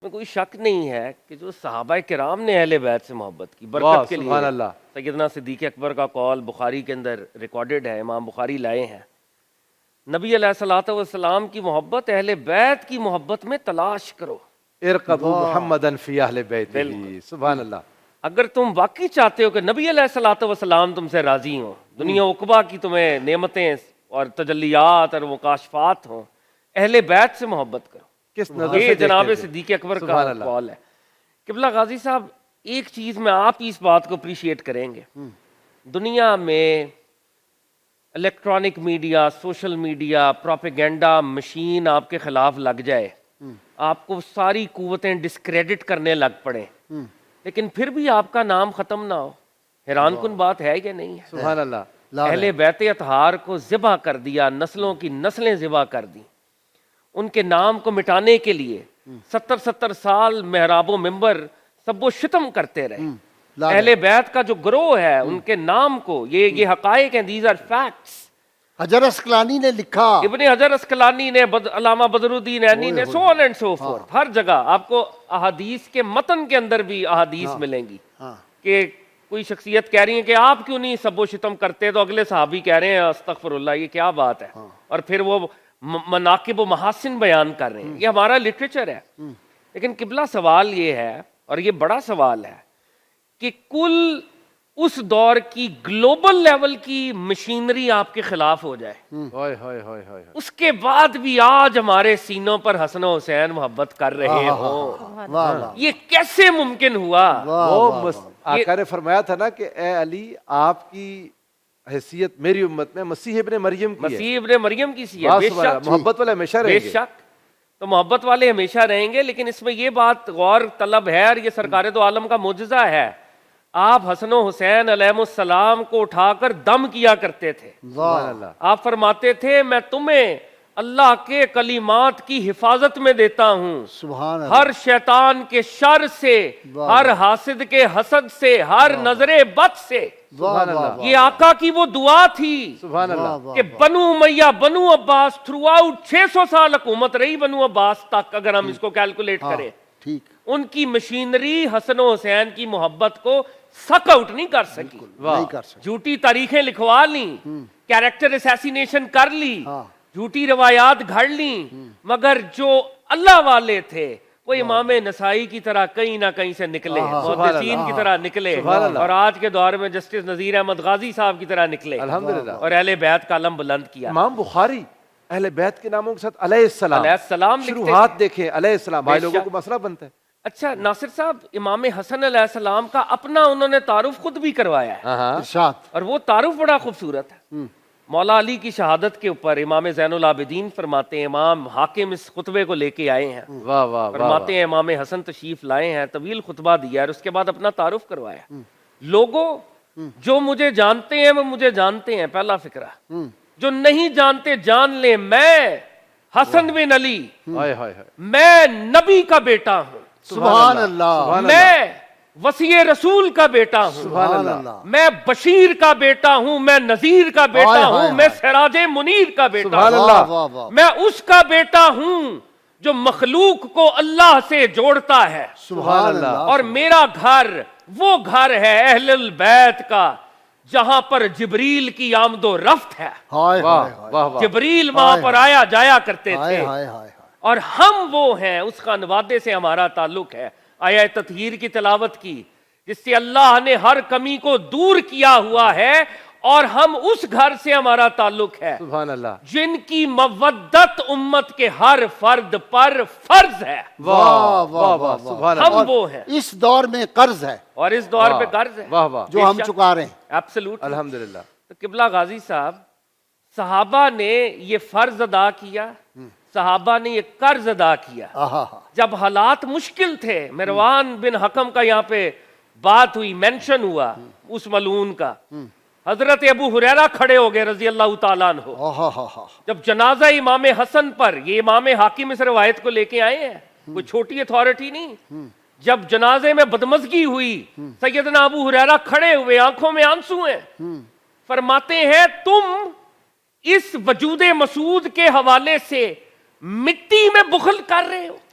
میں کوئی شک نہیں ہے کہ جو صحابہ کرام نے اہل بیت سے محبت کی برکت کے لیے، سبحان اللہ، سیدنا صدیق اکبر کا قول بخاری کے اندر ریکارڈڈ ہے، امام بخاری لائے ہیں، نبی علیہ الصلوۃ والسلام کی محبت اہل بیت کی محبت میں تلاش کرو۔ ارقبوا محمدن فی اہل بیتہ، بالکل۔ سبحان اللہ۔ اگر تم واقعی چاہتے ہو کہ نبی علیہ الصلوۃ والسلام تم سے راضی ہوں، دنیا عقبہ کی تمہیں نعمتیں اور تجلیات اور مکاشفات ہوں، اہل بیت سے محبت کرو۔ کس نظر یہ سے جناب دیکھتے تھے؟ صدیق اکبر کا سبحان اللہ۔ قول ہے۔ قبلہ غازی صاحب، ایک چیز میں آپ ہی اس بات کو اپریشیٹ کریں گے، دنیا میں electronic media, social media, propaganda machine آپ کے خلاف لگ جائے، آپ کو ساری قوتیں ڈسکریڈٹ کرنے لگ پڑیں، لیکن پھر بھی آپ کا نام ختم نہ ہو، حیران کن بات ہے یا نہیں ہے؟ سبحان اللہ۔ اہل بیت اطہار کو ذبح کر دیا، نسلوں کی نسلیں ذبح کر دی، ان کے نام کو مٹانے کے لیے 70 سال محراب و ممبر سب و شتم کرتے رہے۔ اہل بیت کا جو گروہ ہے ان کے نام کو، یہ حقائق ہیں، دیز آر فیکٹس۔ حجر اسقلانی نے لکھا، ابن حجر اسقلانی نے، علامہ بدر الدین عینی نے، سو آن اینڈ سو فورتھ، ہر جگہ آپ کو احادیث کے متن کے اندر بھی احادیث ملیں گی کہ کوئی شخصیت کہہ رہی ہے کہ آپ کیوں نہیں سب و شتم کرتے، تو اگلے صحابی کہہ رہے ہیں استغفر اللہ، یہ کیا بات ہے، اور پھر وہ مناقب و محاسن بیان کر رہے ہیں۔ یہ ہمارا لٹریچر ہے۔ لیکن قبلہ سوال یہ ہے، اور یہ بڑا سوال ہے، کہ کل اس دور کی گلوبل لیول کی مشینری آپ کے خلاف ہو جائے، ہائے ہائے ہائے ہائے، اس کے بعد بھی آج ہمارے سینوں پر حسن و حسین محبت کر رہے ہوں، واہ واہ، یہ کیسے ممکن ہوا؟ وہ آقا نے فرمایا تھا نا کہ اے علی، آپ کی حیثیت میری امت میں مسیح ابن مریم کی ہے، مسیح ابن مریم کی سی ہے، بے شک، محبت والے ہمیشہ بے رہیں گے۔ شک، تو محبت والے ہمیشہ رہیں گے، لیکن اس میں یہ بات غور طلب ہے، اور یہ سرکار دو عالم کا معجزہ ہے، آپ حسن و حسین علیہ السلام کو اٹھا کر دم کیا کرتے تھے۔ سبحان اللہ۔ آپ فرماتے تھے میں تمہیں اللہ کے کلمات کی حفاظت میں دیتا ہوں، سبحان اللہ، ہر شیطان کے شر سے، ہر حاسد کے حسد سے، ہر نظر بد سے۔ واہ واہ، یہ آقا کی وہ دعا تھی سبحان اللہ۔ کہ بنو امیہ، بنو عباس، تھرو آؤٹ 600 سال حکومت رہی بنو عباس تک، اگر ہم اس کو کیلکولیٹ کریں، ٹھیک، ان کی مشینری حسن و حسین کی محبت کو سک آؤٹ نہیں کر سکی، نہیں کر سکتے، جھوٹی تاریخیں لکھوا لیں، کیریکٹر اسیسینیشن کر لی، جھوٹی روایات گھڑ لیں، مگر جو اللہ والے تھے وہ امام نسائی کی طرح کہیں نہ کہیں سے نکلے، محدثین کی طرح نکلے، اور آج کے دور میں جسٹس نذیر احمد غازی صاحب کی طرح نکلے، الحمدللہ۔ اور اہل بیت کا علم بلند کیا۔ امام بخاری اہل بیت کے ناموں کے ساتھ علیہ السلام، علیہ السلام لکھتے شروحات دیکھیں، علیہ السلام، بھائی لوگوں شک۔ کو مسئلہ بنتا ہے۔ اچھا ناصر صاحب، امام حسن علیہ السلام کا اپنا انہوں نے تعارف خود بھی کروایا ہے، ارشاد، اور وہ تعارف بڑا خوبصورت ہے۔ مولا علی کی شہادت کے اوپر امام زین العابدین فرماتے ہیں، امام حاکم اس خطبے کو لے کے آئے ہیں، واہ واہ واہ، فرماتے ہیں امام حسن تشریف لائے ہیں، طویل خطبہ دیا، اور اس کے بعد اپنا تعارف کروایا۔ لوگوں جو مجھے جانتے ہیں وہ مجھے جانتے ہیں، پہلا فکرہ، جو نہیں جانتے جان لیں، میں حسن بن علی، ہائے ہائے ہائے، میں نبی کا بیٹا ہوں، سبحان اللہ، میں وصی رسول کا بیٹا ہوں، سبحان اللہ، میں بشیر کا بیٹا ہوں، میں نذیر کا بیٹا ہوں، میں سراج منیر کا بیٹا سبحان ہوں، اللہ، واہ واہ، میں اس کا بیٹا ہوں جو مخلوق کو اللہ سے جوڑتا ہے، سبحان اللہ، اور میرا گھر وہ گھر ہے اہل البیت کا جہاں پر جبریل کی آمد و رفت ہے، ہائے واہ ہائے ہائے، واہ واہ، جبریل وہاں پر آیا جایا کرتے ہائے تھے، ہائے ہائے، اور ہم وہ ہیں، اس خانوادے سے ہمارا تعلق ہے۔ آیہ تطہیر کی تلاوت کی جس سے اللہ نے ہر کمی کو دور کیا ہوا ہے، اور ہم اس گھر سے ہمارا تعلق ہے سبحان اللہ، جن کی مودت امت کے ہر فرد پر فرض ہے، واہ واہ واہ، سبحان اللہ، ہم وہ ہیں، اس دور میں قرض ہے اور اس دور پہ قرض ہے واہ واہ، جو ہم چکا رہے ہیں، ایبسولوٹ۔ الحمدللہ۔ تو قبلہ غازی صاحب، صحابہ نے یہ فرض ادا کیا، صحابہ نے یہ قرض ادا کیا۔ آہا، جب حالات مشکل تھے، مروان بن حکم کا یہاں پہ بات ہوئی، مینشن ہوا اس ملعون کا، حضرت ابو ہریرہ کھڑے ہو گئے رضی اللہ تعالیٰ عنہ، آہا، جب جنازہ امام حسن پر، یہ امام حاکم اس روایت کو لے کے آئے ہیں، کوئی چھوٹی اتھارٹی نہیں، جب جنازے میں بدمزگی ہوئی، سیدنا ابو ہریرہ کھڑے ہوئے، آنکھوں میں آنسو ہیں، فرماتے ہیں تم اس وجود مسعود کے حوالے سے مٹی میں بخل کر رہے ہو،